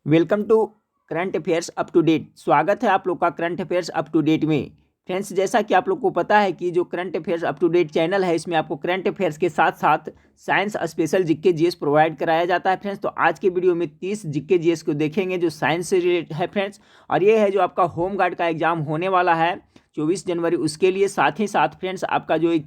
Welcome to current affairs up to date. स्वागत है आप लोग का current affairs up to date में। फ्रेंड्स, जैसा कि आप लोग को पता है कि जो current affairs up to date channel है, इसमें आपको करंट अफेयर्स के साथ साथ science special GK GS provide कराया जाता है। फ्रेंड्स, तो आज के वीडियो में 30 जीके जीएस को देखेंगे जो साइंस से रिलेटेड है फ्रेंड्स। और ये है जो आपका होम गार्ड का एग्जाम होने वाला है 24 जनवरी, उसके लिए। साथ ही साथ फ्रेंड्स, आपका जो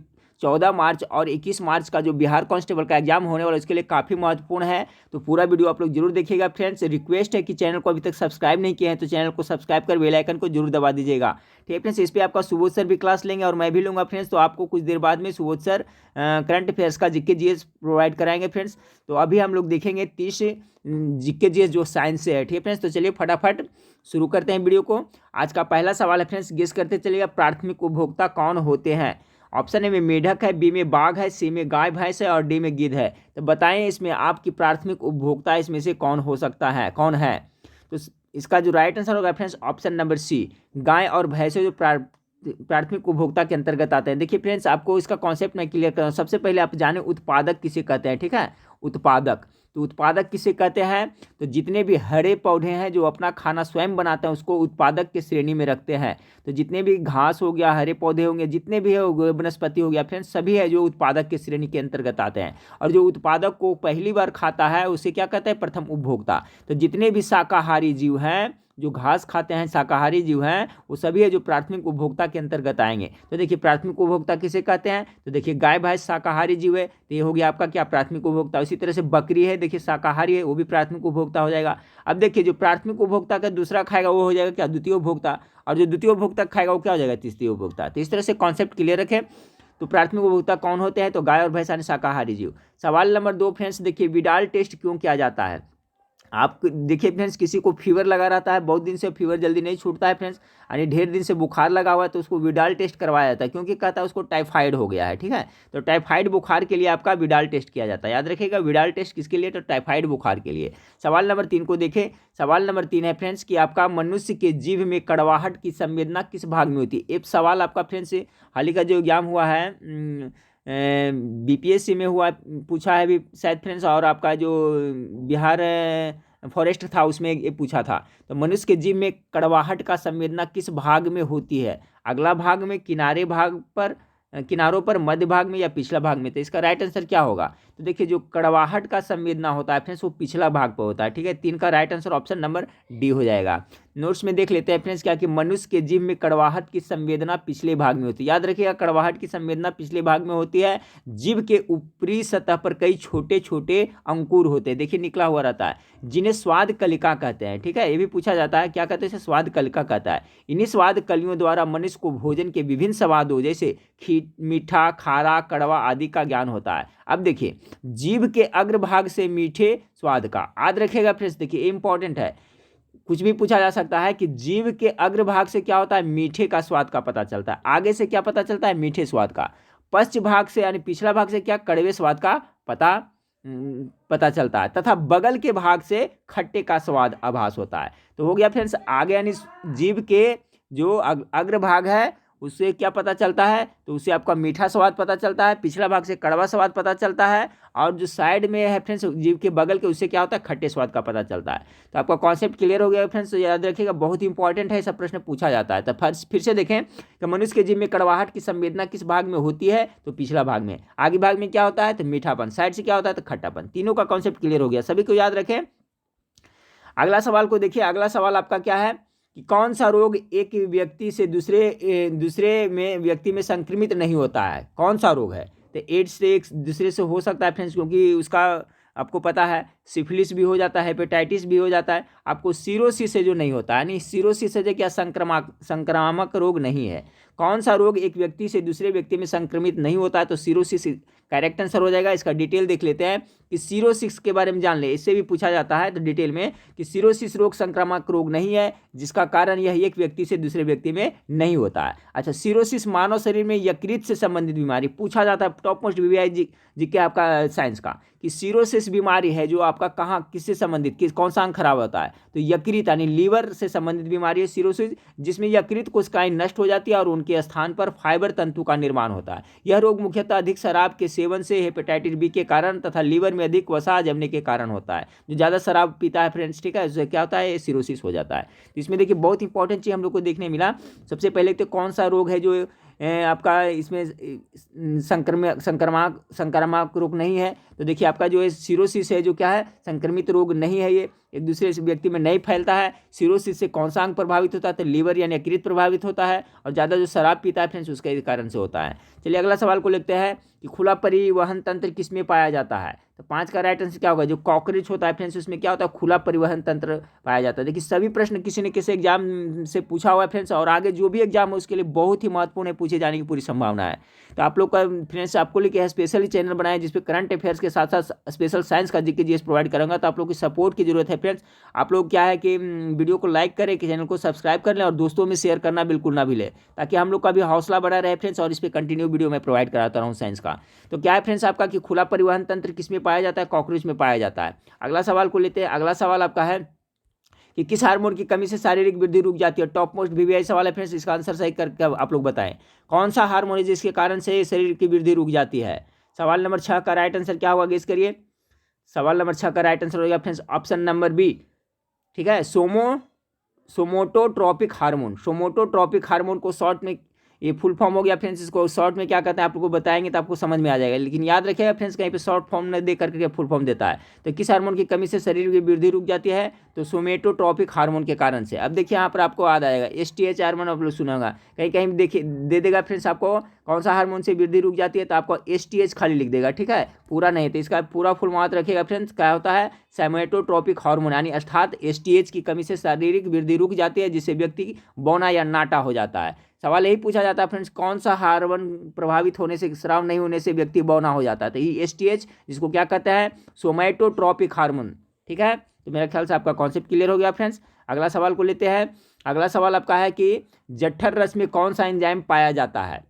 14 मार्च और 21 मार्च का जो बिहार कांस्टेबल का एग्जाम होने वाला है, उसके लिए काफ़ी महत्वपूर्ण है। तो पूरा वीडियो आप लोग जरूर देखिएगा। फ्रेंड्स, रिक्वेस्ट है कि चैनल को अभी तक सब्सक्राइब नहीं किया है तो चैनल को सब्सक्राइब कर बेल आइकन को जरूर दबा दीजिएगा। ठीक है फ्रेंड्स, इस पर आपका सुबोध सर भी क्लास लेंगे और मैं भी लूंगा फ्रेंड्स। तो आपको कुछ देर बाद में सुबोध सर करंट अफेयर्स का जीके जीएस प्रोवाइड कराएंगे फ्रेंड्स। तो अभी हम लोग देखेंगे 30 जीके जीएस जो साइंस से है। ठीक है फ्रेंड्स, तो चलिए फटाफट शुरू करते हैं वीडियो को। आज का पहला सवाल है फ्रेंड्स, गेस करते चलिएगा, प्राथमिक उपभोक्ता कौन होते हैं? ऑप्शन ए में मेढक है, बी में बाघ है, सी में गाय भैंस है और डी में गिद्ध है। तो बताएं इसमें आपकी प्राथमिक उपभोक्ता इसमें से कौन हो सकता है, कौन है? तो इसका जो राइट आंसर होगा फ्रेंड्स, ऑप्शन नंबर सी, गाय और भैंसे जो प्राथमिक उपभोक्ता के अंतर्गत आते हैं। देखिए फ्रेंड्स, आपको इसका कॉन्सेप्ट मैं क्लियर कर रहा हूँ। सबसे पहले आप जाने उत्पादक किसे कहते हैं। ठीक है, उत्पादक। तो उत्पादक किसे कहते हैं? तो जितने भी हरे पौधे हैं जो अपना खाना स्वयं बनाते हैं, उसको उत्पादक की श्रेणी में रखते हैं। तो जितने भी घास हो गया, हरे पौधे होंगे, जितने भी है वनस्पति हो गया फ्रेंड्स, सभी है जो उत्पादक की श्रेणी के अंतर्गत आते हैं। और जो उत्पादक को पहली बार खाता है उसे क्या कहते हैं? प्रथम उपभोक्ता। तो जितने भी शाकाहारी जीव हैं, जो घास खाते हैं, शाकाहारी जीव हैं, वो सभी है जो प्राथमिक उपभोक्ता के अंतर्गत आएंगे। तो देखिए, प्राथमिक उपभोक्ता किसे कहते हैं? तो देखिए, गाय भैंस शाकाहारी जीव है, तो ये हो गया आपका क्या? प्राथमिक उपभोक्ता। उसी तरह से बकरी है, देखिए शाकाहारी है, वो भी प्राथमिक उपभोक्ता हो जाएगा। अब देखिए, जो प्राथमिक उपभोक्ता का दूसरा खाएगा वो हो जाएगा क्या? द्वितीय उपभोक्ता। और जो द्वितीय उपभोक्ता खाएगा वो क्या हो जाएगा? तीसरी उपभोक्ता। तो इस तरह से कॉन्सेप्ट क्लियर रखें। तो प्राथमिक उपभोक्ता कौन होते हैं? तो गाय और भैंस यानी शाकाहारी जीव। सवाल नंबर 2 फ्रेंड्स, देखिए, विडाल टेस्ट क्यों किया जाता है? आप देखिए फ्रेंड्स, किसी को फीवर लगा रहता है, बहुत दिन से फीवर जल्दी नहीं छूटता है फ्रेंड्स, यानी ढेर दिन से बुखार लगा हुआ है, तो उसको विडाल टेस्ट करवाया जाता है, क्योंकि कहता है उसको टाइफाइड हो गया है। ठीक है, तो टाइफाइड बुखार के लिए आपका विडाल टेस्ट किया जाता है। याद रखिएगा, विडाल टेस्ट किसके लिए? तो टाइफाइड बुखार के लिए। सवाल नंबर 3 को देखें। सवाल नंबर 3 है फ्रेंड्स कि आपका मनुष्य के जीभ में कड़वाहट की संवेदना किस भाग में होती है? एक सवाल आपका फ्रेंड्स हाल ही का जो एग्जाम हुआ है बीपीएससी में हुआ, पूछा है भी शायद फ्रेंड्स। और आपका जो बिहार फॉरेस्ट था उसमें ये पूछा था। तो मनुष्य के जीभ में कड़वाहट का संवेदना किस भाग में होती है? अगला भाग में, किनारे भाग पर, किनारों पर, मध्य भाग में या पिछला भाग में? तो इसका राइट आंसर क्या होगा? तो देखिए, जो कड़वाहट का संवेदना होता है फ्रेंड्स वो पिछला भाग पर होता है। ठीक है, 3 का right answer option number D हो जाएगा। नोट्स में देख लेते हैं फ्रेंड्स क्या कि मनुष्य के जीभ में कड़वाहट की संवेदना पिछले भाग में होती है। याद रखिएगा, कड़वाहट की संवेदना पिछले भाग में होती है। जीभ के ऊपरी सतह पर कई छोटे छोटे अंकुर होते हैं, देखिए निकला हुआ रहता है, जिन्हें स्वाद कलिका कहते हैं। ठीक है, ये भी पूछा जाता है, क्या कहते हैं इसे? स्वाद कलिका कहता है। इन्हीं स्वाद कलियों द्वारा मनुष्य को भोजन के विभिन्न स्वादों जैसे मीठा, खारा, कड़वा आदि का ज्ञान होता है। अब देखिए, जीभ के अग्रभाग से मीठे स्वाद का, याद रखिएगा फ्रेंड्स, देखिए इंपॉर्टेंट है, कुछ भी पूछा जा सकता है कि जीभ के अग्रभाग से क्या होता है? मीठे का स्वाद का पता चलता है। आगे से क्या पता चलता है? मीठे स्वाद का। पश्च भाग से यानी पिछला भाग से क्या? कड़वे स्वाद का पता चलता है। तथा बगल के भाग से खट्टे का स्वाद आभास होता है। तो हो गया फ्रेंड्स, आगे यानी जीभ के जो अग्रभाग है उससे क्या पता चलता है? तो उससे आपका मीठा स्वाद पता चलता है, पिछला भाग से कड़वा स्वाद पता चलता है, और जो साइड में है फ्रेंड्स जीभ के बगल के, उससे क्या होता है? खट्टे स्वाद का पता चलता है। तो आपका कॉन्सेप्ट क्लियर हो गया फ्रेंड्स, तो याद रखिएगा, बहुत ही इंपॉर्टेंट है, सब प्रश्न पूछा जाता है। तो फिर से देखें कि मनुष्य के जीभ में कड़वाहट की संवेदना किस भाग में होती है? तो पिछला भाग में। आगे भाग में क्या होता है? तो मीठापन। साइड से क्या होता है? तो खट्टापन। तीनों का कॉन्सेप्ट क्लियर हो गया, सभी को याद रखें। अगला सवाल को देखिए। अगला सवाल आपका क्या है कि कौन सा रोग एक व्यक्ति से दूसरे में व्यक्ति में संक्रमित नहीं होता है? कौन सा रोग है? तो एड्स से एक दूसरे से हो सकता है फ्रेंड्स, क्योंकि उसका आपको पता है सिफिलिस भी हो जाता है, हेपेटाइटिस भी हो जाता है। आपको सिरोसिस से जो नहीं होता है, यानी सिरोसिस से जो क्या संक्रामक रोग नहीं है। कौन सा रोग एक व्यक्ति से दूसरे व्यक्ति में संक्रमित नहीं होता है? तो सिरोसिस करेक्ट आंसर हो जाएगा। इसका डिटेल देख लेते हैं कि सिरोसिस के बारे में जान ले, इससे भी पूछा जाता है तो डिटेल में कि सिरोसिस रोग संक्रामक रोग नहीं है, जिसका कारण यह एक व्यक्ति से दूसरे व्यक्ति में नहीं होता है। अच्छा, सिरोसिस मानव शरीर में यकृत से संबंधित बीमारी, पूछा जाता है टॉप मोस्ट वीवीआई जी के आपका साइंस का, कि सिरोसिस बीमारी है जो आपका कहाँ किससे संबंधित कौन सा अंग खराब होता है, तो यकृत यानी लीवर से संबंधित बीमारी है सिरोसिस, जिसमें यकृत कोशिकाएं नष्ट हो जाती है और उनके स्थान पर फाइबर तंतु का निर्माण होता है। यह रोग मुख्यतः अधिक शराब के सेवन से, हेपेटाइटिस बी के कारण तथा लीवर में अधिक वसा जमने के कारण होता है। जो ज़्यादा शराब पीता है फ्रेंड्स, ठीक है, उससे क्या होता है, सिरोसिस हो जाता है। तो इसमें देखिए बहुत इंपॉर्टेंट चीज़ हम लोग को देखने मिला। सबसे पहले तो कौन सा रोग है जो आपका इसमें संक्रामक रोग नहीं है, तो देखिए आपका जो है सिरोसिस है जो क्या है, संक्रमित रोग नहीं है, ये एक दूसरे से व्यक्ति में नहीं फैलता है। सिरोसिस से कौन सा अंग प्रभावित होता है, तो लीवर यानी यकृत प्रभावित होता है, और ज़्यादा जो शराब पीता है फ्रेंड्स उसके कारण से होता है। चलिए अगला सवाल को लेते हैं कि खुला परिवहन तंत्र किसमें पाया जाता है, तो 5 का राइट आंसर क्या होगा, जो कॉकरोच होता है फ्रेंड्स उसमें क्या होता है, खुला परिवहन तंत्र पाया जाता है। देखिए सभी प्रश्न किसी न किसी एग्जाम से पूछा हुआ है फ्रेंड्स, और आगे जो भी एग्जाम है उसके लिए बहुत ही महत्वपूर्ण है, पूछे जाने की पूरी संभावना है। तो आप लोग का फ्रेंड्स आपको लेके स्पेशली चैनल बनाया जिसपे करंट अफेयर्स के साथ साथ स्पेशल साइंस का जीके जीएस प्रोवाइड करूंगा। तो आप लोग की सपोर्ट की जरूरत है फ्रेंड्स। आप लोग क्या है कि वीडियो को लाइक करें, कि चैनल को सब्सक्राइब कर लें, और दोस्तों में शेयर करना बिल्कुल ना भूलें, ताकि हम लोग का भी हौसला बढ़ा रहे फ्रेंड्स, और इस पर कंटिन्यू वीडियो मैं प्रोवाइड कराता रहूँ साइंस का। तो क्या है फ्रेंड्स आपका कि खुला परिवहन तंत्र किसमें पाया जाता है, कॉकरोच में पाया जाता है। अगला सवाल को लेते हैं। अगला सवाल आपका है कि किस हार्मोन की कमी से शारीरिक वृद्धि रुक जाती है। टॉप मोस्ट वीवीआई सवाल है फ्रेंड्स, इसका आंसर सही करके आप लोग बताएं कौन सा हार्मोन है जिसके कारण से शरीर की वृद्धि रुक जाती है। सवाल नंबर 6 का राइट आंसर क्या होगा, गेस करिए। सवाल नंबर 6 का राइट आंसर होगा फ्रेंड्स ऑप्शन नंबर बी, ठीक है, सोमोटोट्रोपिक हार्मोन। सोमोटोट्रोपिक हार्मोन को शॉर्ट में, ये फुल फॉर्म हो गया फ्रेंड्स, इसको शॉर्ट में क्या कहते हैं आप लोग को बताएंगे तो आपको समझ में आ जाएगा, लेकिन याद रखिएगा फ्रेंड्स कहीं पे शॉर्ट फॉर्म न दे करके फुल फॉर्म देता है। तो किस हार्मोन की कमी से शरीर की वृद्धि रुक जाती है, तो सोमेटोट्रोपिक हार्मोन के कारण से। अब देखिए यहाँ पर आपको याद आएगा एसटीएच हार्मोन, आप लोग सुना होगा, कहीं कहीं देखिए दे देगा फ्रेंड्स आपको कौन सा हार्मोन से वृद्धि रुक जाती है, तो आपको एसटीएच खाली लिख देगा, ठीक है, पूरा नहीं। तो इसका पूरा फुल मात रखिएगा फ्रेंड्स, क्या होता है, सोमेटोट्रोपिक हार्मोन, यानी अर्थात एसटीएच की कमी से शारीरिक वृद्धि रुक जाती है, जिससे व्यक्ति बौना या नाटा हो जाता है। सवाल यही पूछा जाता है फ्रेंड्स, कौन सा हार्मोन प्रभावित होने से, स्राव नहीं होने से व्यक्ति बौना हो जाता है, तो ये एसटीएच, जिसको क्या कहते हैं, सोमेटोट्रोपिक हार्मोन, ठीक है। तो मेरे ख्याल से आपका कॉन्सेप्ट क्लियर हो गया फ्रेंड्स। अगला सवाल को लेते हैं। अगला सवाल आपका है कि जठर रस में कौन सा एंजाइम पाया जाता है,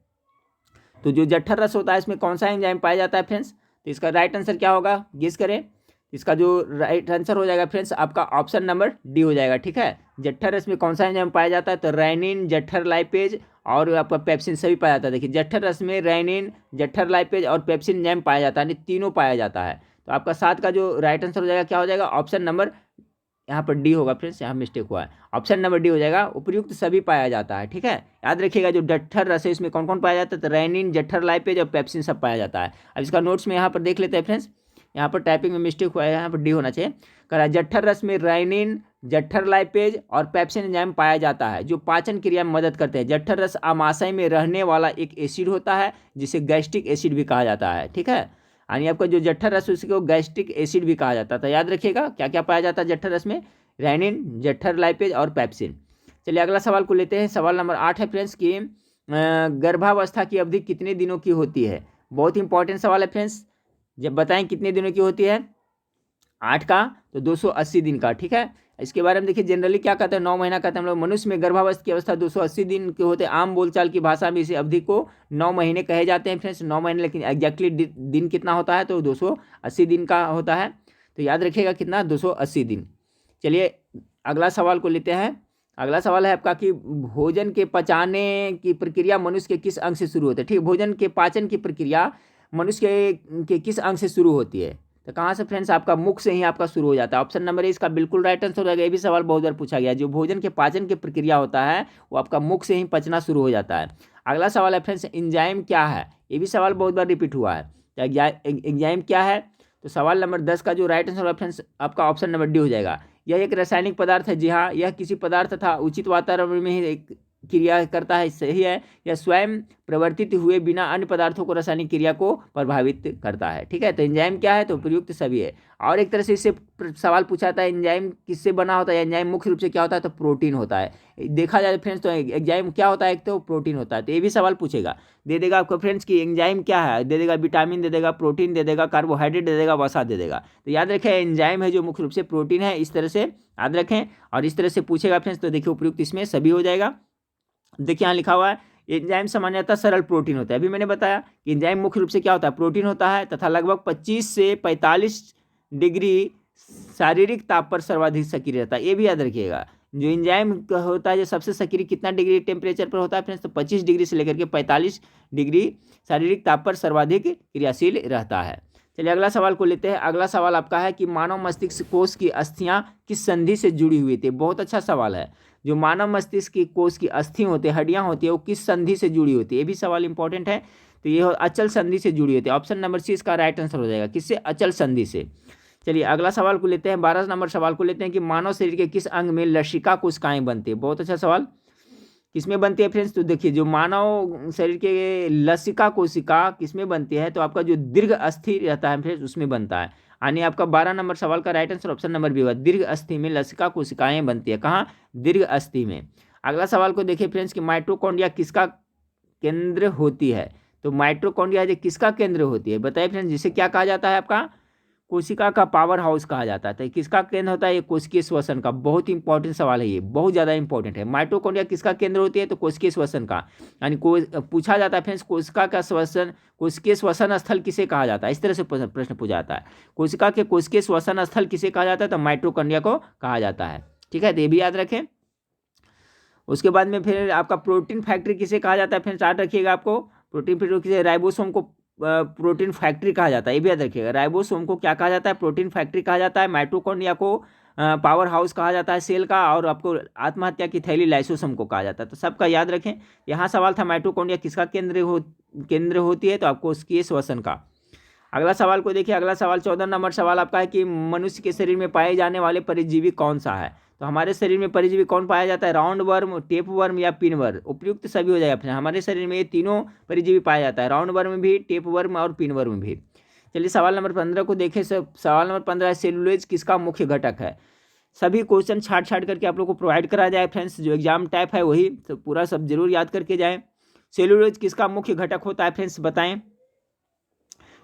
तो जो जठर रस होता है इसमें कौन सा एंजाइम पाया जाता है फ्रेंड्स, तो इसका राइट आंसर क्या होगा, गेस करें। इसका जो राइट आंसर हो जाएगा फ्रेंड्स आपका ऑप्शन नंबर डी हो जाएगा, ठीक है। जठर रस में कौन सा एंजाइम पाया जाता है, तो रेनिन, जठर लाइपेज और आपका पेप्सिन सभी पाया जाता है। देखिए जठर रस में रेनिन, जठर लाइपेज और पेप्सिन एंजाइम पाया जाता है, यानी तीनों पाया जाता है। तो आपका 7 का जो राइट आंसर हो जाएगा क्या हो जाएगा, ऑप्शन नंबर, यहाँ पर डी होगा फ्रेंड्स, यहाँ मिस्टेक हुआ है, ऑप्शन नंबर डी हो जाएगा, उपयुक्त सभी पाया जाता है, ठीक है। याद रखिएगा जो जठर रस है इसमें कौन कौन पाया जाता है, तो रेनिन, जठर लाइपेज और पेप्सिन सब पाया जाता है। अब इसका नोट्स में यहाँ पर देख लेते हैं फ्रेंड्स, यहाँ पर टाइपिंग में मिस्टेक हुआ है, यहाँ पर डी होना चाहिए। करा जठर रस में रेनिन, जठर लाइपेज और पेप्सिन एंजाइम पाया जाता है, जो पाचन क्रिया में मदद करते हैं। जठर रस आमाशय में रहने वाला एक एसिड होता है, जिसे गैस्ट्रिक एसिड भी कहा जाता है, ठीक है। यानी आपका जो जठर रस उसको गैस्ट्रिक एसिड भी कहा जाता है। तो याद रखिएगा क्या क्या पाया जाता है जठर रस में, रेनिन, जठर लाइपेज और पेप्सिन। चलिए अगला सवाल को लेते हैं। सवाल नंबर 8 है फ्रेंड्स कि गर्भावस्था की अवधि कितने दिनों की होती है। बहुत इंपॉर्टेंट सवाल है फ्रेंड्स, जब बताएं कितने दिनों की होती है, 8 का तो 280 दिन का, ठीक है। इसके बारे में देखिए जनरली क्या कहते हैं, 9 महीना कहते हैं हम लोग। मनुष्य में गर्भावस्था की अवस्था 280 दिन के होते हैं। आम बोलचाल की भाषा में इस अवधि को 9 महीने कहे जाते हैं फ्रेंड्स, 9 महीने, लेकिन एग्जैक्टली दिन कितना होता है, तो 280 दिन का होता है। तो याद रखिएगा कितना, 280 दिन। चलिए अगला सवाल को लेते हैं। अगला सवाल है आपका कि भोजन के पचाने की प्रक्रिया मनुष्य के किस अंग से शुरू होती है, ठीक है। भोजन के पाचन की प्रक्रिया मनुष्य के किस अंग से शुरू होती है, तो कहाँ से फ्रेंड्स, आपका मुख से ही आपका शुरू हो जाता है। ऑप्शन नंबर ए इसका बिल्कुल राइट आंसर हो जाएगा। ये भी सवाल बहुत बार पूछा गया, जो भोजन के पाचन की प्रक्रिया होता है वो आपका मुख से ही पचना शुरू हो जाता है। अगला सवाल है फ्रेंड्स एंजाइम क्या है, ये भी सवाल बहुत बार रिपीट हुआ है, एंजाइम क्या है। तो सवाल नंबर 10 का जो राइट आंसर होगा फ्रेंड्स आपका ऑप्शन नंबर डी हो जाएगा। यह एक रासायनिक पदार्थ है, जी हाँ, यह किसी पदार्थ तथा उचित वातावरण में ही एक क्रिया करता है, सही है। यह स्वयं प्रवर्तित हुए बिना अन्य पदार्थों को रासायनिक क्रिया को प्रभावित करता है, ठीक है। तो एंजाइम क्या है, तो प्रयुक्त सभी है। और एक तरह से इससे सवाल पूछा था एंजाइम किससे बना होता है, एंजाइम मुख्य रूप से क्या होता है, तो प्रोटीन होता है। देखा जाए फ्रेंड्स तो एंजाइम क्या होता है, एक तो प्रोटीन होता है। तो ये भी सवाल पूछेगा, दे देगा आपको फ्रेंड्स कि एंजाइम क्या है, दे देगा विटामिन, दे देगा प्रोटीन, दे देगा कार्बोहाइड्रेट, दे देगा वसा दे देगा। तो याद रखें एंजाइम है जो मुख्य रूप से प्रोटीन है, इस तरह से याद रखें। और इस तरह से पूछेगा फ्रेंड्स तो देखिए उपयुक्त इसमें सभी हो जाएगा। देखिए यहाँ लिखा हुआ है एंजाइम सामान्यतः सरल प्रोटीन होता है। अभी मैंने बताया कि एंजाइम मुख्य रूप से क्या होता है, प्रोटीन होता है तथा लगभग 25 से 45 डिग्री शारीरिक ताप पर सर्वाधिक सक्रिय रहता है। ये भी याद रखिएगा, जो एंजाइम होता है जो सबसे सक्रिय कितना डिग्री टेम्परेचर पर होता है फ्रेंड्स, तो 25 डिग्री से लेकर के 45 डिग्री शारीरिक ताप पर सर्वाधिक क्रियाशील रहता है। चलिए अगला सवाल को लेते हैं। अगला सवाल आपका है कि मानव मस्तिष्क कोश की अस्थियां किस संधि से जुड़ी हुई थी। बहुत अच्छा सवाल है। जो मानव मस्तिष्क की कोश की अस्थि होती है, हड्डियां होती है, वो किस संधि से जुड़ी होती है, ये भी सवाल इंपॉर्टेंट है। तो ये अचल संधि से जुड़ी होती है। ऑप्शन नंबर सी इसका राइट आंसर हो जाएगा, किससे, अचल संधि से। चलिए अगला सवाल को लेते हैं। 12 नंबर सवाल को लेते हैं कि मानव शरीर के किस अंग में लसिका कोशिकाएं बनती है। बहुत अच्छा सवाल, किसमें बनती है फ्रेंड्स, तो देखिए जो मानव शरीर के लसिका कोशिका किसमें बनती है, तो आपका जो दीर्घ अस्थि रहता है फ्रेंड्स उसमें बनता है। यानी आपका 12 नंबर सवाल का right answer option number B होगा, दीर्घ अस्थि में लसिका कोशिकाएं बनती है। कहाँ, दीर्घ अस्थि में। अगला सवाल को देखिए फ्रेंड्स कि माइटोकॉन्ड्रिया किसका केंद्र होती है। तो माइटोकॉन्ड्रिया जो किसका केंद्र होती है बताइए फ्रेंड्स, जिसे क्या कहा जाता है, आपका कोशिका का पावर हाउस कहा जाता है। तो किसका केंद्र होता है, ये कोशिकीय श्वसन का। बहुत इंपॉर्टेंट सवाल है, ये बहुत ज़्यादा इंपॉर्टेंट है। माइटोकॉन्ड्रिया किसका केंद्र होती है, तो कोशिकीय श्वसन का। यानी पूछा जाता है फ्रेंड्स, कोशिका का श्वसन, कोशिकीय श्वसन स्थल किसे कहा जाता है, इस तरह से प्रश्न पूछा जाता है। कोशिका के कोशिकीय श्वसन स्थल किसे कहा जाता है, तो माइटोकॉन्ड्रिया को कहा जाता है। ठीक है, तो ये भी याद रखें। उसके बाद में फिर आपका प्रोटीन फैक्ट्री किसे कहा जाता है, फिर याद रखिएगा आपको, प्रोटीन फैक्ट्री किसे, राइबोसोम को प्रोटीन फैक्ट्री कहा जाता है। ये भी याद रखिएगा, राइबोसोम को क्या कहा जाता है, प्रोटीन फैक्ट्री कहा जाता है। माइटोकॉन्ड्रिया को पावर हाउस कहा जाता है सेल का, और आपको आत्महत्या की थैली लाइसोसोम को कहा जाता है। तो सबका याद रखें। यहाँ सवाल था माइटोकॉन्ड्रिया किसका केंद्र होती है, तो आपको उसकी श्वसन का। अगला सवाल को देखिए। अगला सवाल 14 नंबर सवाल आपका है कि मनुष्य के शरीर में पाए जाने वाले परजीवी कौन सा है। तो हमारे शरीर में परजीवी कौन पाया जाता है, राउंड वर्म, टेप वर्म या पिन वर्म। उपयुक्त सभी हो जाएगा। हमारे शरीर में ये तीनों परजीवी पाया जाता है, राउंड वर्म भी, टेप वर्म और पिन वर्म भी। चलिए सवाल नंबर 15 को देखें। सवाल नंबर 15 है, सेलुलोज किसका मुख्य घटक है। सभी क्वेश्चन छाट करके आप लोग को प्रोवाइड करा जाए फ्रेंड्स, जो एग्जाम टाइप है वही, तो पूरा सब जरूर याद करके जाएँ। सेलुलोज किसका मुख्य घटक होता है फ्रेंड्स, बताएं।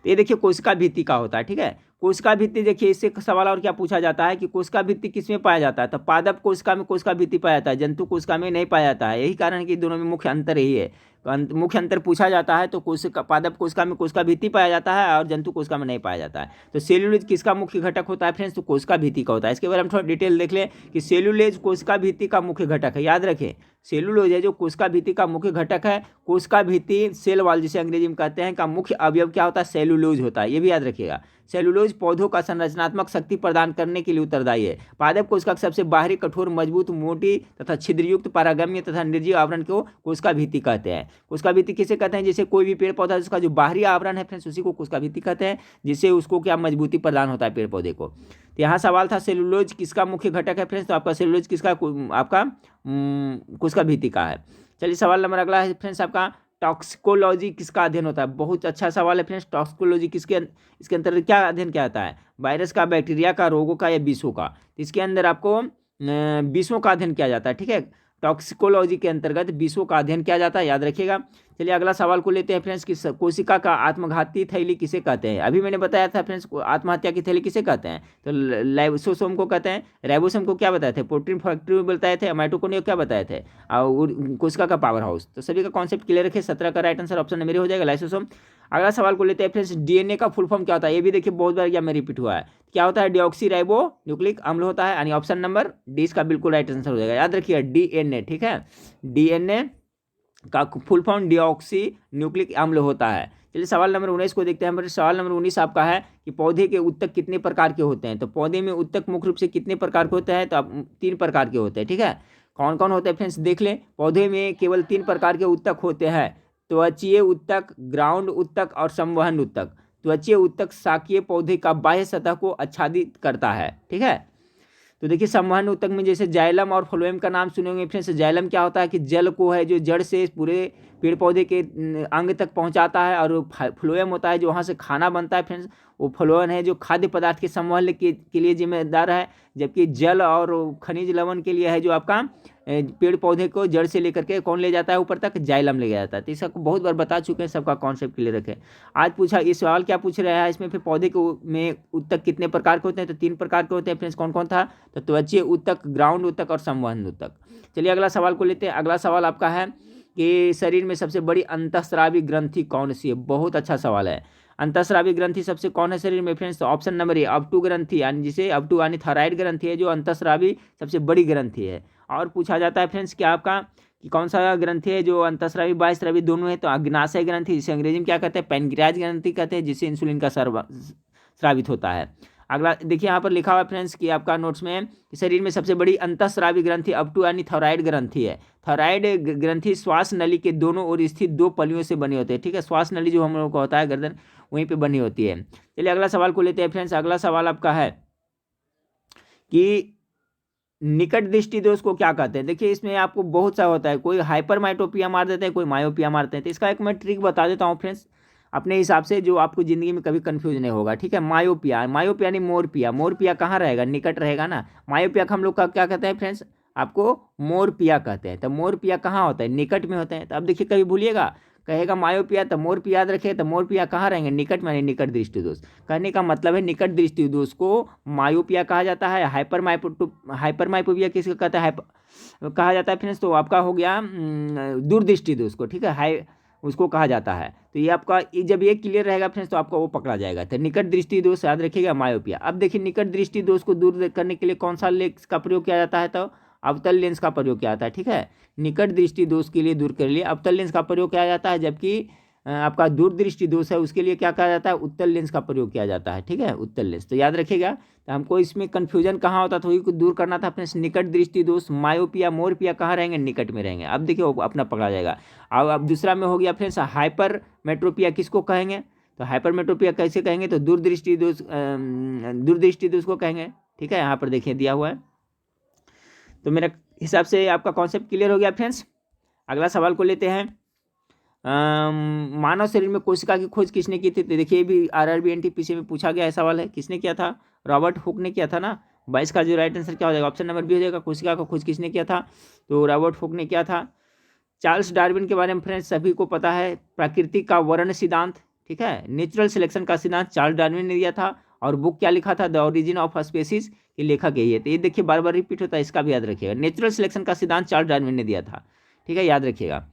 ये देखिए कोशिका भित्ति का होता है। ठीक है, कोशिका भित्ति, देखिए इससे सवाल और क्या पूछा जाता है कि कोशिका भित्ति किसमें पाया जाता है, तो पादप कोशिका में कोशिका भित्ति पाया जाता है, जंतु कोशिका में नहीं पाया जाता है। यही कारण है कि दोनों में मुख्य अंतर यही है। मुख्य अंतर पूछा जाता है तो कोशिका, पादप कोशिका में कोशिका भित्ति पाया जाता है और जंतु कोशिका में नहीं पाया जाता है। तो सेलुलोज किसका मुख्य घटक होता है फ्रेंड्स, तो कोशिका भित्ति का होता है। इसके बारे में थोड़ा डिटेल देख लें कि सेलुलोज कोशिका भित्ति का मुख्य घटक है। याद रखें, सेलुलोज है जो कोशिका भित्ति का मुख्य घटक है। कोशिका भित्ति, सेल वॉल जिसे अंग्रेजी में कहते हैं, का मुख्य अवयव क्या होता है, सेलुलोज होता है। ये भी याद रखिएगा। सेलुलोज पौधों का संरचनात्मक शक्ति प्रदान करने के लिए उत्तरदायी है। पादप कोशिका सबसे बाहरी, कठोर, मजबूत, मोटी तथा छिद्रयुक्त पारगम्य तथा निर्जीव आवरण को कोशिका भित्ति कहते हैं। कोशिका भित्ति किसे कहते हैं, जैसे कोई भी पेड़ पौधा उसका जो बाहरी आवरण है फ्रेंड्स, उसी को कोशिका भित्ति कहते हैं, जिससे उसको क्या मजबूती प्रदान होता है पेड़ पौधे को। तो यहाँ सवाल था सेलुलोज किसका मुख्य घटक है फ्रेंड्स, तो आपका सेलुलोज किसका, आपका कोशिका भित्ति का है। चलिए सवाल नंबर अगला है फ्रेंड्स आपका, टॉक्सिकोलॉजी किसका अध्ययन होता है। बहुत अच्छा सवाल है फ्रेंड्स। टॉक्सिकोलॉजी किसके, इसके अंतर्गत क्या अध्ययन क्या आता है, वायरस का, बैक्टीरिया का, रोगों का या विषों का। तो इसके अंदर आपको विषों का अध्ययन किया जाता है। ठीक है, टॉक्सिकोलॉजी के अंतर्गत विषों का अध्ययन किया जाता है, याद रखिएगा। चलिए अगला सवाल को लेते हैं फ्रेंड्स कि कोशिका का आत्मघाती थैली किसे कहते हैं। अभी मैंने बताया था फ्रेंड्स, आत्महत्या की थैली किसे कहते हैं, तो लाइसोसोम को कहते हैं। राइबोसोम को क्या बताए थे, प्रोटीन फैक्ट्री बताए थे। माइटोकॉन्ड्रिया को क्या बताए थे, और कोशिका का पावर हाउस। तो सभी का कॉन्सेप्ट क्लियर रखे। 17 का राइट आंसर ऑप्शन मेरे हो जाएगा, लाइसोसोम। अगला सवाल को लेते हैं फ्रेंड्स, डीएनए का फुल फॉर्म क्या होता है। ये भी देखिए बहुत बार एग्जाम में रिपीट हुआ है। क्या होता है, डिऑक्सी राइबो न्यूक्लिक अम्ल होता है। यानी ऑप्शन नंबर डी इसका बिल्कुल राइट आंसर हो जाएगा। याद रखिए डीएनए। ठीक है, डीएनए का फुल फॉर्म डिऑक्सी न्यूक्लिक अम्ल होता है। चलिए सवाल नंबर 19 को देखते हैं। सवाल नंबर 19 आपका है कि पौधे के उत्तक कितने प्रकार के होते हैं। तो पौधे में उत्तक मुख्य रूप से कितने प्रकार के होते हैं, तो आप 3 प्रकार के होते हैं। ठीक है, कौन कौन होते हैं फ्रेंड्स देख लें। पौधे में केवल 3 प्रकार के उत्तक होते हैं, त्वचीय उत्तक, ग्राउंड उत्तक और संवहन उत्तक। त्वचीय उत्तक शाकीय पौधे का बाह्य सतह को आच्छादित करता है। ठीक है, तो देखिए संवहन उत्तक में जैसे जाइलम और फ्लोएम का नाम सुने होंगे फ्रेंड्स। जाइलम क्या होता है कि जल को है जो जड़ से पूरे पेड़ पौधे के अंग तक पहुंचाता है, और फ्लोएम होता है जो वहाँ से खाना बनता है फ्रेंड्स। वो फ्लोएम है जो खाद्य पदार्थ के संवहन के लिए जिम्मेदार है, जबकि जल और खनिज लवण के लिए है जो आपका पेड़ पौधे को जड़ से लेकर के कौन ले जाता है ऊपर तक, जाइलम ले जाता है। तो इसका बहुत बार बता चुके हैं, सबका कॉन्सेप्ट क्लियर रखें। आज पूछा ये सवाल क्या पूछ रहा है इसमें, फिर पौधे के में उत्तक कितने प्रकार के होते हैं, तो 3 प्रकार के होते हैं फ्रेंड्स। कौन कौन था, तो त्वचीय उत्तक, ग्राउंड उत्तक और संवहन उत्तक। चलिए अगला सवाल को लेते हैं। अगला सवाल आपका है कि शरीर में सबसे बड़ी अंतःस्रावी ग्रंथि कौन सी है? बहुत अच्छा सवाल है। अंतःस्रावी ग्रंथि सबसे कौन है शरीर में फ्रेंड्स? तो ऑप्शन नंबर ए अपटू ग्रंथि, यानी जिसे अपटू यानी थायराइड ग्रंथि है जो अंतःस्रावी सबसे बड़ी ग्रंथि है। और पूछा जाता है फ्रेंड्स क्या आपका कि कौन सा ग्रंथि है जो अंतःस्रावी बाह्यस्रावी दोनों है? तो अग्नाशय ग्रंथि, जिसे अंग्रेजी में क्या कहते हैं? पैनक्रियाज ग्रंथि कहते हैं, जिससे इंसुलिन का स्रावित होता है। अगला देखिए यहाँ पर लिखा हुआ फ्रेंड्स कि आपका नोट्स में कि शरीर में सबसे बड़ी अंतःस्रावी ग्रंथि अपटू यानी थायराइड ग्रंथि है। थायराइड ग्रंथि श्वास नली के दोनों ओर स्थित दो पलियों से बने होते हैं। ठीक है, श्वास नली जो हम लोग को होता है गर्दन, वहीं पे बनी होती है। चलिए अगला सवाल को लेते हैं फ्रेंड्स। अगला सवाल आपका है कि निकट दृष्टि दोष को क्या कहते हैं? देखिए इसमें आपको बहुत सा होता है, कोई हाइपरमाइटोपिया मार देते हैं, कोई मायोपिया मारते हैं। तो इसका एक मैं ट्रिक बता देता हूँ फ्रेंड्स अपने हिसाब से, जो आपको जिंदगी में कभी कंफ्यूज नहीं होगा। ठीक है, मायोपिया, मायोपिया नहीं मोरपिया। मोरपिया कहाँ रहेगा? निकट रहेगा ना। मायोपिया को हम लोग का क्या कहते हैं फ्रेंड्स? आपको मोरपिया कहते हैं। तो मोरपिया कहाँ होता है? निकट में होते हैं। तो अब देखिए कभी भूलिएगा, कहेगा मायोपिया तो मोरपिया याद रखे, तो मोरपिया कहाँ रहेंगे? निकट में, निकट दृष्टि दोष। कहने का मतलब है निकट दृष्टि दोष को मायोपिया कहा जाता है। हाइपरमाइपोपिया किसको कहता है? कहा जाता है फ्रेंड्स। तो आपका हो गया दूरदृष्टि दोष को। ठीक है, हाई उसको कहा जाता है। तो ये आपका जब ये क्लियर रहेगा फ्रेंड्स तो आपका वो पकड़ा जाएगा। तो निकट दृष्टि दोष याद रखिएगा, मायोपिया। अब देखिए निकट दृष्टि दोष को दूर करने के लिए कौन सा लेंस का प्रयोग किया जाता है? तो अवतल लेंस का प्रयोग किया जाता है। ठीक है, निकट दृष्टि दोष के लिए दूर कर लिए अवतल लेंस का प्रयोग किया जाता है, जबकि आपका दूरदृष्टि दोष है उसके लिए क्या कहा जाता है? उत्तल लेंस का प्रयोग किया जाता है। ठीक है, उत्तल लेंस। तो याद रखिएगा। तो हमको इसमें कंफ्यूजन कहाँ होता था, वही को दूर करना था अपने। निकट दृष्टि दोष, मायोपिया, मोरपिया कहाँ रहेंगे? निकट में रहेंगे। अब देखिए वो अपना पकड़ा जाएगा। अब दूसरा में हो गया फ्रेंड्स हाइपर मेट्रोपिया, किसको कहेंगे? तो हाइपर मेट्रोपिया कैसे कहेंगे? तो दूरदृष्टि दोष, दूरदृष्टि दोष को कहेंगे। ठीक है, यहाँ पर देखिए दिया हुआ है। तो मेरा हिसाब से आपका कॉन्सेप्ट क्लियर हो गया फ्रेंड्स। अगला सवाल को लेते हैं। मानव शरीर में कोशिका की खोज किसने की थी? तो देखिए भी आरआरबी एनटीपीसी में पूछा गया है सवाल है। किसने किया था? रॉबर्ट हुक ने किया था ना। 22 का जो राइट आंसर क्या हो जाएगा? ऑप्शन नंबर बी हो जाएगा। कोशिका का खोज किसने किया था? तो रॉबर्ट हुक ने किया था। चार्ल्स डार्विन के बारे में फ्रेंड्स सभी को पता है, प्रकृति का वर्ण सिद्धांत। ठीक है, नेचुरल सिलेक्शन का सिद्धांत चार्ल्स डार्विन ने दिया था। और बुक क्या लिखा था? द ओरिजिन ऑफ स्पीसीज के लेखक यही है। तो ये देखिए बार बार रिपीट होता है, इसका भी याद रखिएगा। नेचुरल सिलेक्शन का सिद्धांत चार्ल्स डार्विन ने दिया था। ठीक है, याद रखिएगा।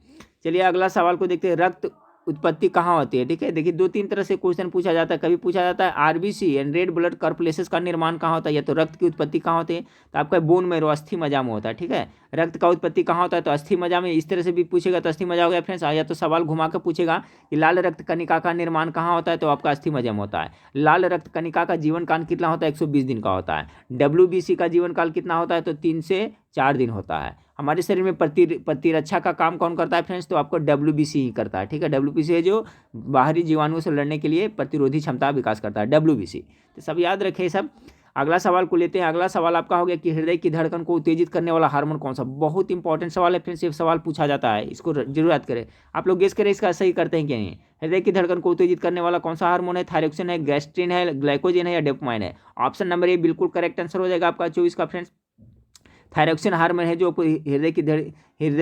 चलिए अगला सवाल को देखते हैं। रक्त उत्पत्ति कहाँ होती है? ठीक है, देखिए 2-3 तरह से क्वेश्चन पूछा जाता है। कभी पूछा जाता है आरबीसी एंड रेड ब्लड कॉर्पुलेसेस का निर्माण कहाँ होता है, या तो रक्त की उत्पत्ति कहाँ होती है? तो आपका बोन मैरो, अस्थि मज्जा में होता है। ठीक है, रक्त का उत्पत्ति कहाँ होता है? तो अस्थि मज्जा में। इस तरह से भी पूछेगा तो अस्थि मज्जा हो गया फ्रेंड्स। या तो सवाल घुमा कर पूछेगा कि लाल रक्त कणिका का निर्माण कहाँ होता है? तो आपका अस्थि मज्जा में होता है। लाल रक्त कणिका का जीवन काल कितना होता है? 120 दिन का होता है। WBC का जीवन काल कितना होता है? तो 3 से 4 दिन होता है। हमारे शरीर में प्रतिरक्षा का काम कौन करता है फ्रेंड्स? तो आपको WBC ही करता है। ठीक है, WBC है जो बाहरी जीवाणुओं से लड़ने के लिए प्रतिरोधी क्षमता विकास करता है, WBC। तो सब याद रखें सब। अगला सवाल को लेते हैं। अगला सवाल आपका हो गया कि हृदय की धड़कन को उत्तेजित करने वाला हार्मोन कौन सा? बहुत इंपॉर्टेंट सवाल है फ्रेंड्स, ये सवाल पूछा जाता है, इसको जरूर याद करें। आप लोग गेस करें इसका सही करते हैं कि नहीं। हृदय की धड़कन को उत्तेजित करने वाला कौन सा हार्मोन है? थायरोक्सिन है, गैस्ट्रिन है, ग्लाइकोजन है, या डोपामाइन है? ऑप्शन नंबर ए बिल्कुल करेक्ट आंसर हो जाएगा आपका 24 का फ्रेंड्स। थायरोक्सिन हार्मोन है जो हृदय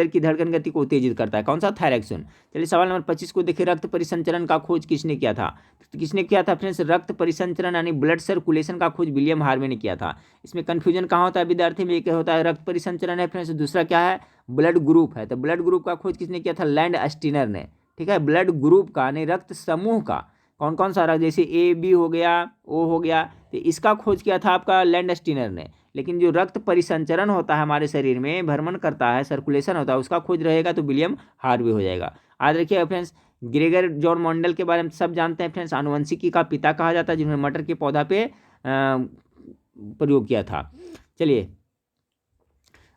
की धड़कन गति को उत्तेजित करता है। कौन सा? थायरोक्सिन। चलिए सवाल नंबर 25 को देखिए। रक्त परिसंचरण का खोज किसने किया था? तो किसने किया था फ्रेंड्स? रक्त परिसंचरण यानी ब्लड सर्कुलेशन का खोज विलियम हार्वे ने किया था। इसमें कंफ्यूजन कहाँ होता है विद्यार्थी में? एक होता है रक्त परिसंचरण है फ्रेंड्स, दूसरा क्या है? ब्लड ग्रुप है। तो ब्लड ग्रुप का खोज किसने किया था? लैंड स्टीनर ने। ठीक है, ब्लड ग्रुप का यानी रक्त समूह का कौन कौन सा रक्त, जैसे AB हो गया, O हो गया, तो इसका खोज किया था आपका लैंड स्टीनर ने। लेकिन जो रक्त परिसंचरण होता है हमारे शरीर में, भ्रमण करता है, सर्कुलेशन होता है, उसका खोज रहेगा तो विलियम हार्वे हो जाएगा। आज रखिए फ्रेंड्स। ग्रेगर जॉन मॉन्डल के बारे में सब जानते हैं फ्रेंड्स, आनुवंशिकी का पिता कहा जाता है, जिन्होंने मटर के पौधा पे प्रयोग किया था। चलिए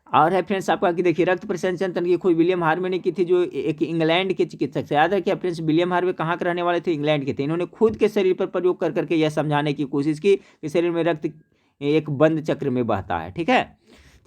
और है फ्रेंड्स आपका कि देखिए रक्त परिसंचरण तंत्र की खोज विलियम हार्वे ने की थी, जो एक इंग्लैंड के चिकित्सक से। याद रखिए फ्रेंड्स, विलियम हार्वे कहाँ के रहने वाले थे? इंग्लैंड के थे। इन्होंने खुद के शरीर पर प्रयोग कर करके यह समझाने की कोशिश की कि शरीर में रक्त एक बंद चक्र में बहता है। ठीक है,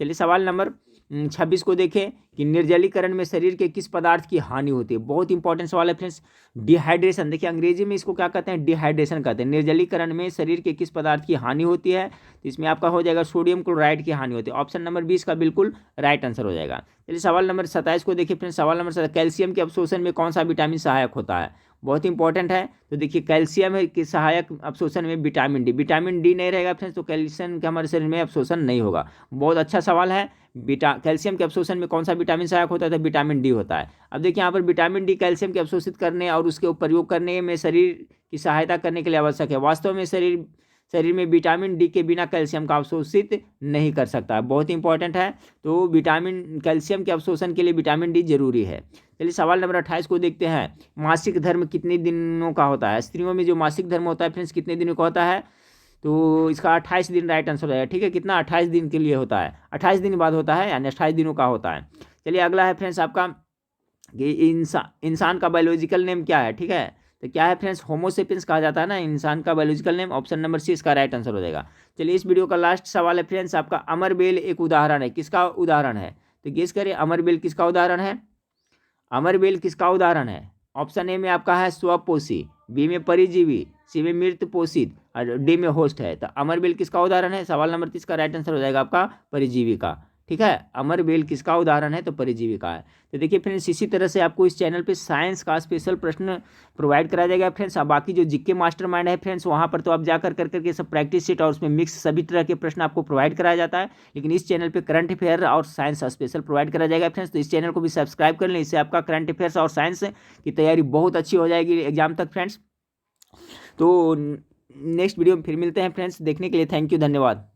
चलिए सवाल नंबर 26 को देखें कि निर्जलीकरण में शरीर के किस पदार्थ की हानि होती है? बहुत इंपॉर्टेंट सवाल है फ्रेंड्स। डिहाइड्रेशन, देखिए अंग्रेजी में इसको क्या कहते हैं? डिहाइड्रेशन कहते हैं। निर्जलीकरण में शरीर के किस पदार्थ की हानि होती है? तो इसमें आपका हो जाएगा सोडियम क्लोराइड की हानि होती है। ऑप्शन नंबर 20 का बिल्कुल राइट आंसर हो जाएगा। चलिए सवाल नंबर 27 को देखिए फ्रेंड्स। सवाल नंबर 27, कैल्शियम के अवशोषण में कौन सा विटामिन सहायक होता है? बहुत इंपॉर्टेंट है। तो देखिए कैल्शियम है कि सहायक अवशोषण में विटामिन डी नहीं रहेगा फ्रेंड्स तो कैल्शियम का हमारे शरीर में अवशोषण नहीं होगा। बहुत अच्छा सवाल है। कैल्शियम के अवशोषण में कौन सा विटामिन सहायक होता है? तो विटामिन डी होता है। अब देखिए यहाँ पर विटामिन डी कैल्शियम के अवशोषित करने और उसके प्रयोग करने में शरीर की सहायता करने के लिए आवश्यक है। वास्तव में शरीर में विटामिन डी के बिना कैल्शियम का अवशोषित नहीं कर सकता। बहुत इंपॉर्टेंट है। तो कैल्शियम के अवशोषण के लिए विटामिन डी जरूरी है। चलिए सवाल नंबर 28 को देखते हैं। मासिक धर्म कितने दिनों का होता है? स्त्रियों में जो मासिक धर्म होता है फ्रेंड्स कितने दिनों का होता है? तो इसका 28 दिन राइट आंसर हो जाएगा। ठीक है, कितना? 28 दिन के लिए होता है, 28 दिन बाद होता है, यानी 28 दिनों का होता है। चलिए अगला है फ्रेंड्स आपका कि इंसान का बायोलॉजिकल नेम क्या है? ठीक है, तो क्या है फ्रेंड्स? होमोसेपियंस कहा जाता है ना इंसान का biological name. Option number C इसका राइट आंसर हो जाएगा। चलिए इस वीडियो का लास्ट सवाल है फ्रेंड्स आपका, अमरबेल एक उदाहरण है, किसका उदाहरण है? तो गेस करिए अमरबेल किसका उदाहरण है? अमरबेल किसका उदाहरण है? ऑप्शन ए में आपका है स्वपोषी, बी में परिजीवी, सी में मृत पोषित और डी में होस्ट है। तो अमरबेल किसका उदाहरण है? सवाल नंबर 30 का राइट आंसर हो जाएगा आपका परिजीवी का। ठीक है, अमरबेल किसका उदाहरण है? तो परिजीवी का है। तो देखिए फ्रेंड्स इसी तरह से आपको इस चैनल पे साइंस का स्पेशल प्रश्न प्रोवाइड कराया जाएगा फ्रेंड्स। अब बाकी जो जीके मास्टरमाइंड है फ्रेंड्स वहाँ पर तो आप जाकर करके सब प्रैक्टिस शीट और उसमें मिक्स सभी तरह के प्रश्न आपको प्रोवाइड कराया जाता है। लेकिन इस चैनल पे करंट अफेयर और साइंस स्पेशल प्रोवाइड कराया जाएगा फ्रेंड्स। तो इस चैनल को भी सब्सक्राइब कर लें, इससे आपका करंट अफेयर्स और साइंस की तैयारी बहुत अच्छी हो जाएगी एग्जाम तक फ्रेंड्स। तो नेक्स्ट वीडियो में फिर मिलते हैं फ्रेंड्स। देखने के लिए थैंक यू, धन्यवाद।